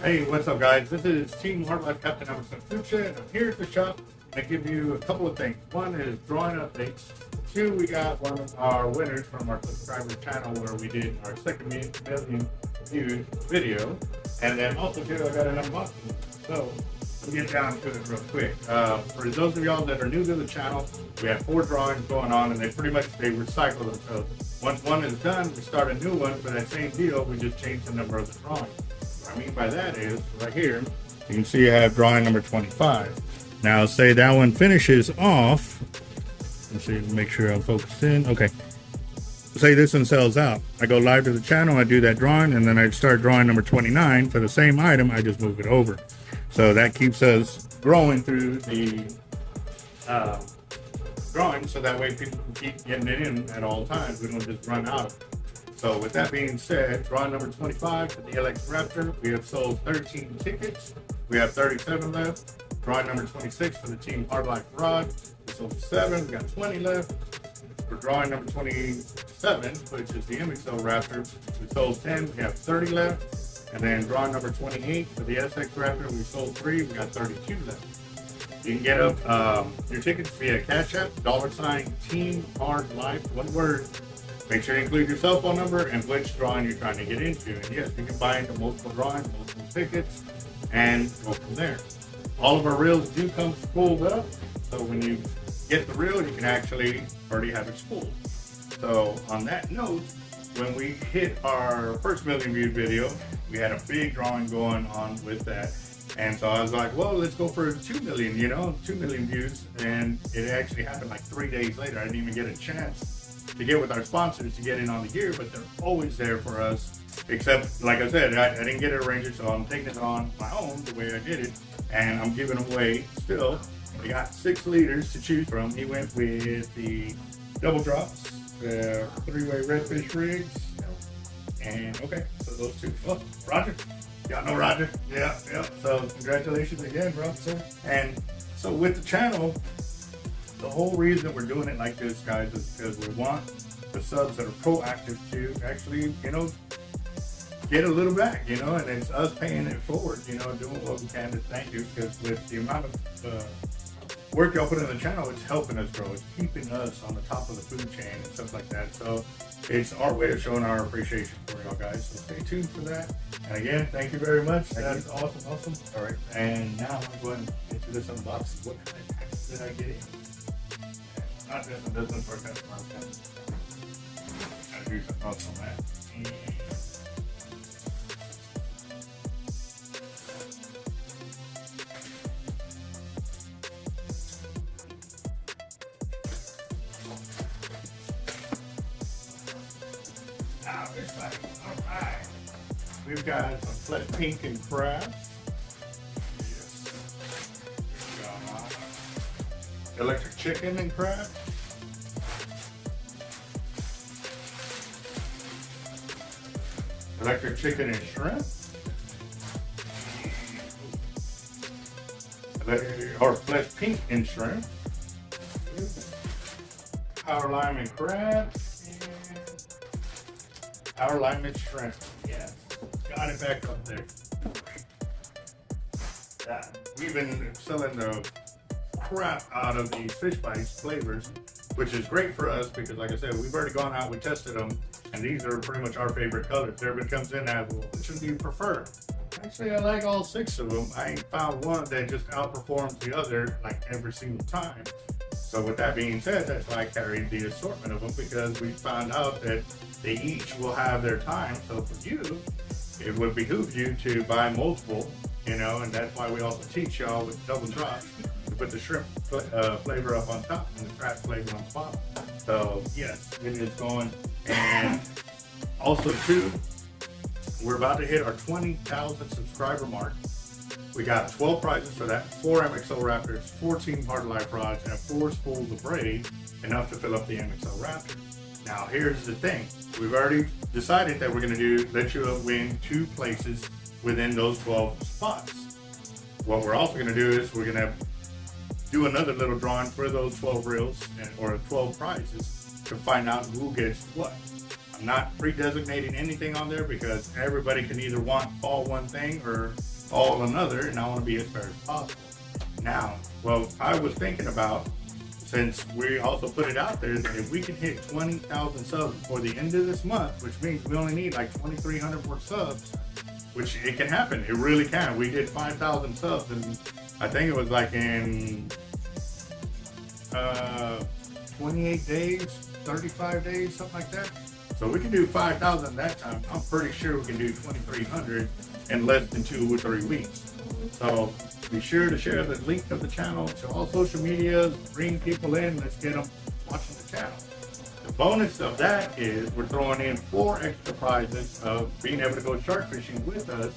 Hey, what's up, guys? This is Team Hardlife Captain Alberto Zertuche, and I'm here at the shop to give you a couple of things. One is drawing updates. Two, we got one of our winners from our subscriber channel where we did our second million views video. And then also, too, I got an unboxing. So, let's get down to it real quick. For those of y'all that are new to the channel, we have 4 drawings going on, and they recycle them. So, once one is done, we start a new one for that same deal. We just change the number of the drawings. What I mean by that is, right here, you can see I have drawing number 25. Now, say that one finishes off. Let's see, make sure I'm focused in. Okay. Say this one sells out. I go live to the channel, I do that drawing, and then I start drawing number 29 for the same item. I just move it over. So that keeps us growing through the drawing, so that way people can keep getting it in at all times. We don't just run out. So with that being said, drawing number 25 for the LX Raptor, we have sold 13 tickets. We have 37 left. Drawing number 26 for the Team Hardlife Rod, we sold 7. We got 20 left. For drawing number 27, which is the MXL Raptor, we sold 10. We have 30 left. And then drawing number 28 for the SX Raptor, we sold 3. We got 32 left. You can get up your tickets via Cash App, $Team Hardlife, one word. Make sure you include your cell phone number and which drawing you're trying to get into. And yes, you can buy into multiple drawings, multiple tickets, and go from there. All of our reels do come spooled up. So when you get the reel, you can actually already have it spooled. So on that note, when we hit our first million viewed video, we had a big drawing going on with that. And so I was like, well, let's go for 2 million, 2 million views. And it actually happened like 3 days later. I didn't even get a chance to get with our sponsors to get in on the gear, but they're always there for us. Except, like I said, I didn't get it arranged, so I'm taking it on my own the way I did it, and I'm giving away still. We got 6 leaders to choose from. He went with the double drops, the 3-way redfish rigs, and okay, so those 2. Oh, Roger. Y'all know Roger. Yeah. So congratulations again, bro. And so with the channel, the whole reason we're doing it like this, guys, is because we want the subs that are proactive to actually, get a little back, and it's us paying it forward, doing what we can to thank you, because with the amount of work y'all put in the channel, it's helping us grow. It's keeping us on the top of the food chain and stuff like that. So it's our way of showing our appreciation for y'all guys. So stay tuned for that. And again, thank you very much. That's awesome. All right. And now I'm going to go ahead and get to this unboxing. What kind of packs did I get in? Not this one, this one's for a customer. Gotta do something else on that. Now this side, alright. We've got some flesh pink and crab. Yes. We've got electric chicken and crab. Electric chicken and shrimp. Or flesh pink and shrimp. Power lime and crab. And power lime and shrimp. Yeah, got it back up there. We've been selling the crap out of these fish bites flavors, which is great for us because, like I said, we've already gone out, we tested them, and these are pretty much our favorite colors. Everybody comes in and asks, well, which one do you prefer? Actually, I like all 6 of them. I ain't found one that just outperforms the other like every single time. So with that being said, that's why I carried the assortment of them, because we found out that they each will have their time. So for you, it would behoove you to buy multiple, and that's why we also teach y'all with double drops to put the shrimp flavor up on top and the crab flavor on the bottom. So yes, it is going. And also too, we're about to hit our 20,000 subscriber mark. We got 12 prizes for that, 4 MXL Raptors, 14 Hardlife rods, and 4 spools of braid, enough to fill up the MXL Raptor. Now here's the thing, we've already decided that we're going to let you win 2 places within those 12 spots. What we're also going to do is we're going to do another little drawing for those 12 reels or 12 prizes to find out who gets what. I'm not pre-designating anything on there because everybody can either want all one thing or all another, and I want to be as fair as possible. Now, well, I was thinking about, since we also put it out there, that if we can hit 20,000 subs before the end of this month, which means we only need like 2,300 more subs, which it can happen. It really can. We did 5,000 subs, and I think it was like in 28 days, 35 days, something like that. So we can do 5,000 that time. I'm pretty sure we can do 2,300 in less than 2 or 3 weeks. So be sure to share the link of the channel to all social media, bring people in, let's get them watching the channel. The bonus of that is we're throwing in 4 extra prizes of being able to go shark fishing with us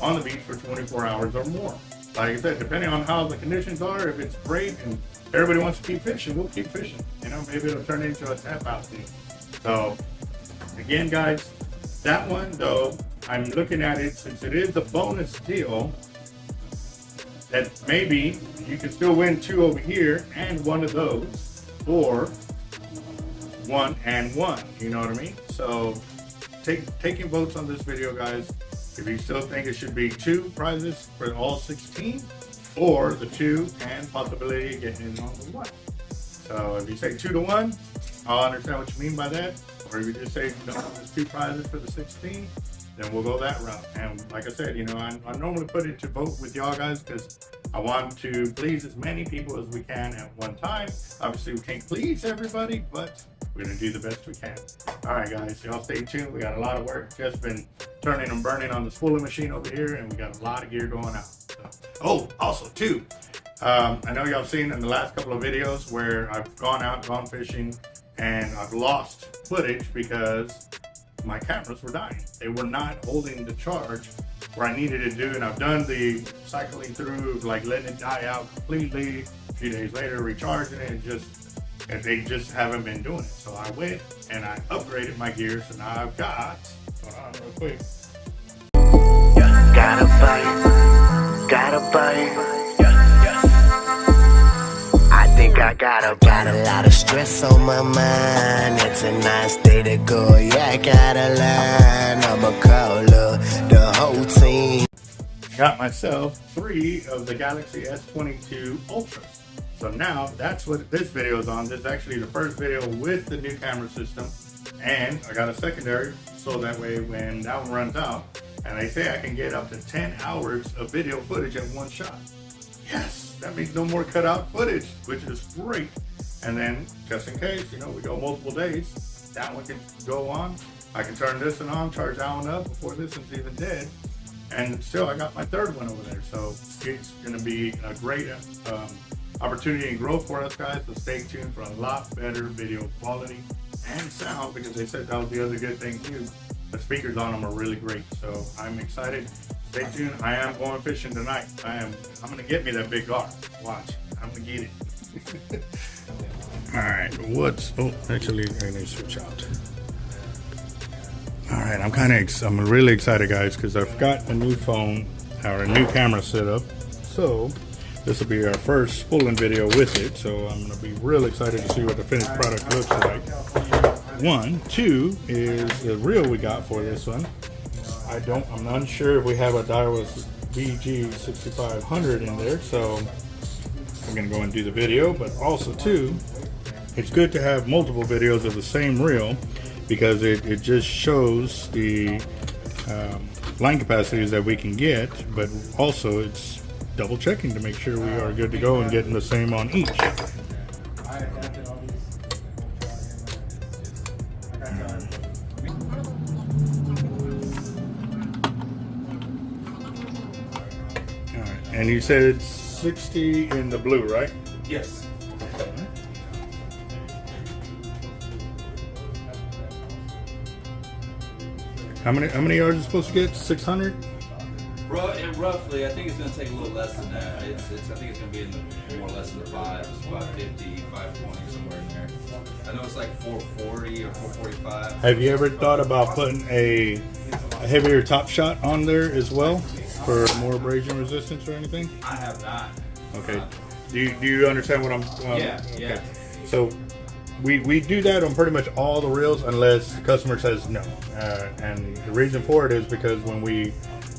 on the beach for 24 hours or more. Like I said, depending on how the conditions are, if it's great and everybody wants to keep fishing, we'll keep fishing. You know, maybe it'll turn into a tap out thing. So again, guys, that one though, I'm looking at it, since it is a bonus deal, that maybe you can still win 2 over here and 1 of those, or 1 and 1, you know what I mean? So taking votes on this video, guys. If you still think it should be 2 prizes for all 16, or the 2 and possibility of getting in on the 1. So if you say 2 to 1, I'll understand what you mean by that. Or if you just say no, there's 2 prizes for the 16, then we'll go that route. And like I said, you know, I normally put it to vote with y'all guys because I want to please as many people as we can at one time. Obviously, we can't please everybody, but we're gonna do the best we can. All right, guys, y'all stay tuned. We got a lot of work. Just been turning and burning on the spooling machine over here, and we got a lot of gear going out. So, oh, also too, I know y'all seen in the last couple of videos where I've gone fishing, and I've lost footage because my cameras were dying. They were not holding the charge where I needed to do, and I've done the cycling through, like letting it die out completely. A few days later, recharging it, and they just haven't been doing it. So I went and I upgraded my gear, so now I've got, hold on real quick. Gotta bite. I think I got a lot of stress on my mind. It's a nice day to go. Yeah, I gotta learn. I'ma call the whole team. Got myself 3 of the Galaxy S22 Ultras. So now that's what this video is on. This is actually the first video with the new camera system, and I got a secondary so that way when that one runs out, and they say I can get up to 10 hours of video footage in one shot. Yes, that means no more cutout footage, which is great. And then just in case, you know, we go multiple days, that one can go on. I can turn this one on, charge that one up before this one's even dead. And still I got my 3rd one over there. So it's gonna be a great opportunity and growth for us, guys. So stay tuned for a lot better video quality and sound, because they said that was the other good thing too. The speakers on them are really great. So I'm excited. Stay tuned. I am going fishing tonight. I'm gonna get me that big gar. Watch. I'm gonna get it. All right. Actually, I need to switch out. All right. I'm really excited, guys, because I've got a new phone or a new camera setup. So this will be our first spooling video with it. So I'm gonna be real excited to see what the finished product looks like. 1, 2 is the reel we got for this one. I'm unsure if we have a Diawa BG6500 in there, so I'm gonna go and do the video. But also too, it's good to have multiple videos of the same reel, because it just shows the line capacities that we can get, but also it's double checking to make sure we are good to go and getting the same on each. And you said it's 60 in the blue, right? Yes. How many yards are you supposed to get? 600? Roughly, I think it's going to take a little less than that. I think it's going to be in the more or less in the 5s, 550, 520, somewhere in there. I know it's like 440 or 445. Have you ever thought about putting a heavier top shot on there as well for more abrasion resistance or anything? I have not. Okay. Do you understand what I'm? Yeah. Okay. So we do that on pretty much all the reels unless the customer says no. And the reason for it is because when we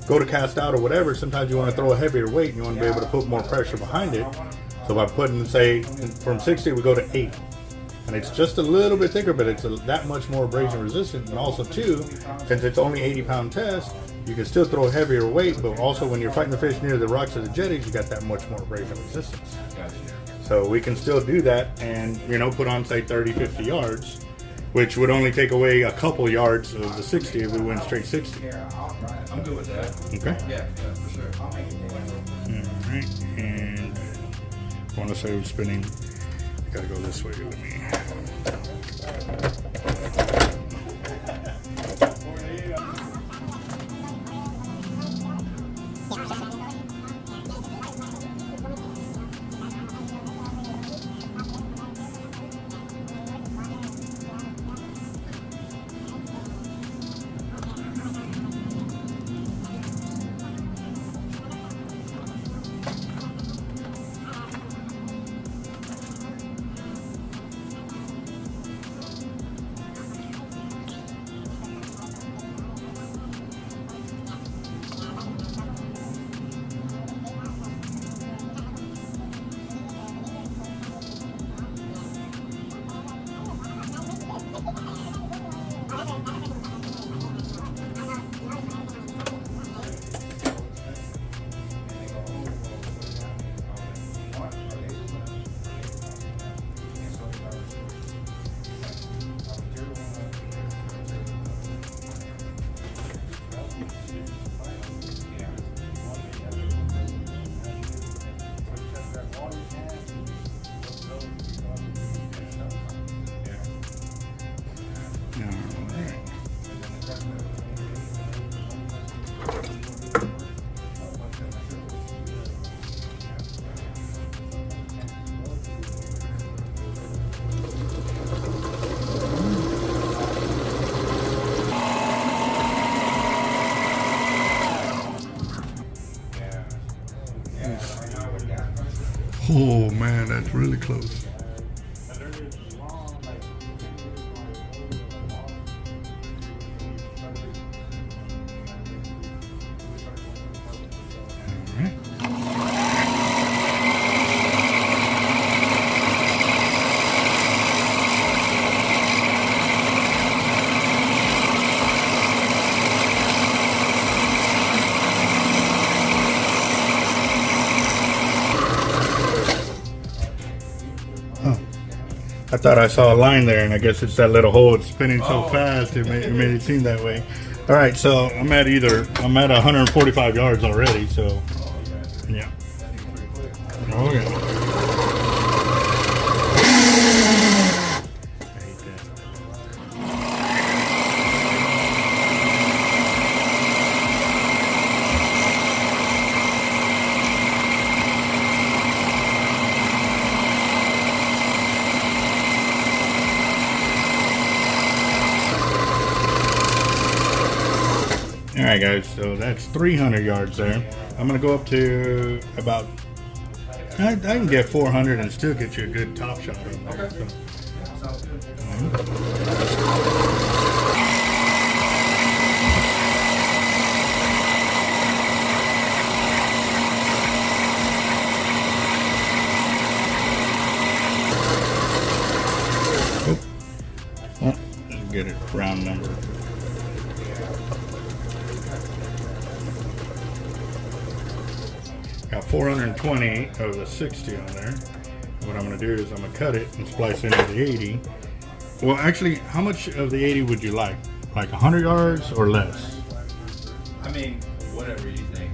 go to cast out or whatever, sometimes you want to throw a heavier weight and you want to be able to put more pressure behind it. So by putting, say, from 60 we go to 80. And it's just a little bit thicker, but it's that much more abrasion resistant. And also too, since it's only 80-pound test, you can still throw a heavier weight, but also when you're fighting the fish near the rocks or the jetties, you got that much more abrasion resistance. So we can still do that and, you know, put on, say, 30, 50 yards, which would only take away a couple yards of the 60 if we went straight 60. I'm good with that. Okay. Yeah, for sure. All right, and I want to say we're spinning. Gotta go this way with me. Oh man, that's really close. I thought I saw a line there, and I guess it's that little hole. It's spinning so fast, it made it seem that way. All right, so I'm at 145 yards already, so yeah. Oh yeah. Alright guys, so that's 300 yards there. I'm going to go up to about, I can get 400 and still get you a good top shot of there. Okay. So. Sounds good. Oh, let's get it round number. Got 420 of the 60 on there. What I'm going to do is I'm going to cut it and splice into the 80. Well, actually, how much of the 80 would you like? Like 100 yards or less? I mean, whatever you think.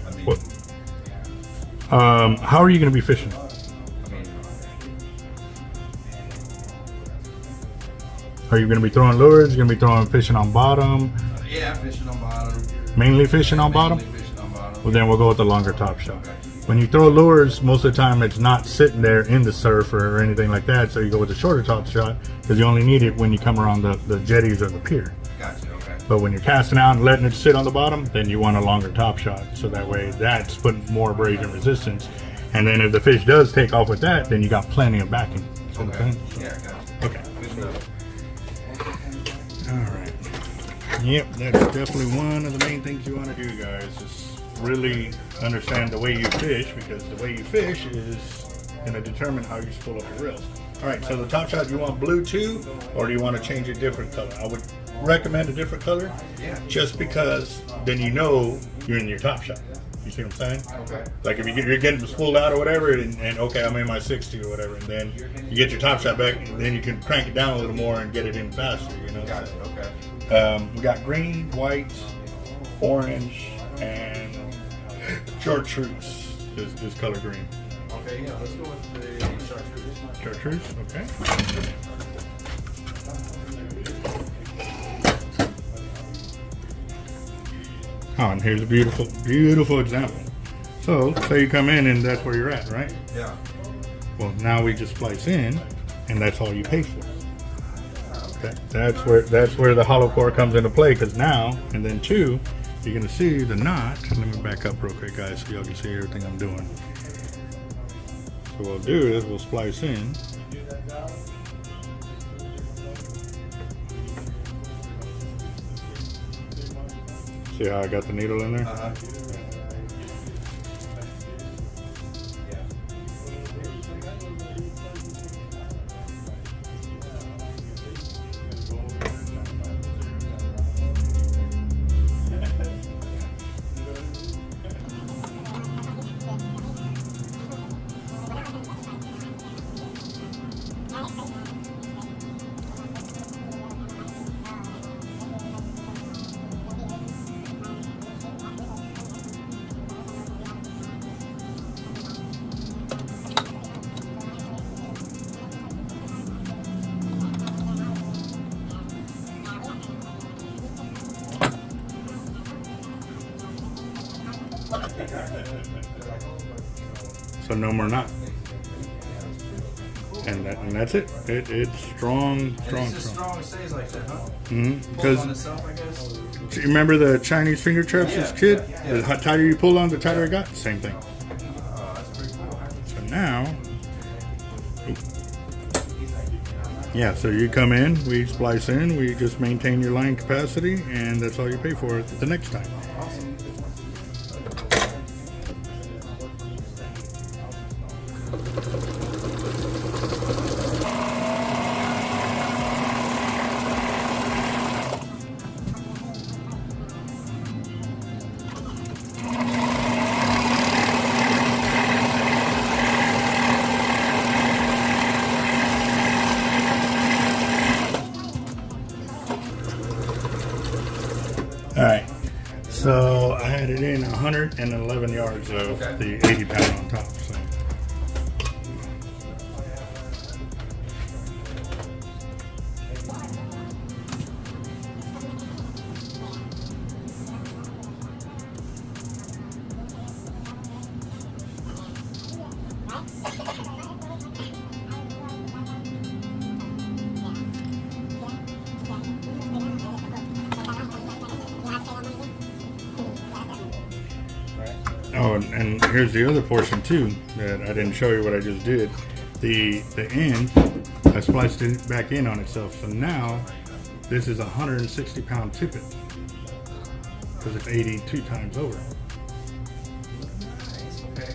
I mean, What? How are you going to be fishing? I mean, Are you going to be throwing lures? You're going to be throwing fishing on bottom? yeah, fishing on bottom. Mainly fishing on bottom? Mainly fishing on bottom. Well, then we'll go with the longer top shot. When you throw lures, most of the time it's not sitting there in the surf or anything like that, so you go with the shorter top shot because you only need it when you come around the jetties or the pier. Gotcha, okay. But when you're casting out and letting it sit on the bottom, then you want a longer top shot, so that way that's putting more abrasion resistance. And then if the fish does take off with that, then you got plenty of backing. See what I'm saying? Yeah, gotcha. Okay. Good enough. All right. Yep, that's definitely one of the main things you want to do, guys, is really understand the way you fish, because the way you fish is going to determine how you spool up your reels. All right, so the top shot, you want blue too, or do you want to change a different color? I would recommend a different color, just because then you know you're in your top shot. You see what I'm saying? Okay. Like if you're getting spooled out or whatever, and okay, I'm in my 60 or whatever, and then you get your top shot back, and then you can crank it down a little more and get it in faster, you know? Gotcha. Okay. We got green, white, orange, and chartreuse is color green. Okay, yeah, let's go with the chartreuse. Chartreuse, okay. Oh, and here's a beautiful, beautiful example. So, say you come in and that's where you're at, right? Yeah. Well, now we just splice in, and that's all you pay for. That's where the hollow core comes into play, because now, and then two, you're gonna see the knot. Let me back up real quick, guys, so y'all can see everything I'm doing. So what we'll do is we'll splice in. See how I got the needle in there? Uh-huh. So no more knot. And that's it. It's strong. It's just strong, it stays like that, huh? Mm-hmm. Pulls on itself, I guess. You remember the Chinese finger traps as a kid? Yeah. The tighter you pull on, the tighter it got. Same thing. Oh, that's pretty cool. So now, yeah. So you come in, we splice in, we just maintain your line capacity, and that's all you pay for the next time. Awesome. All right. So I had it in 111 yards of the 80 pound on top. So. Oh, and here's the other portion too that I didn't show you what I just did. The end, I spliced it back in on itself. So now this is a 160 pound tippet because it's 82 times over. Nice, okay.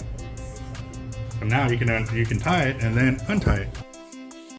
So now you can tie it and then untie it.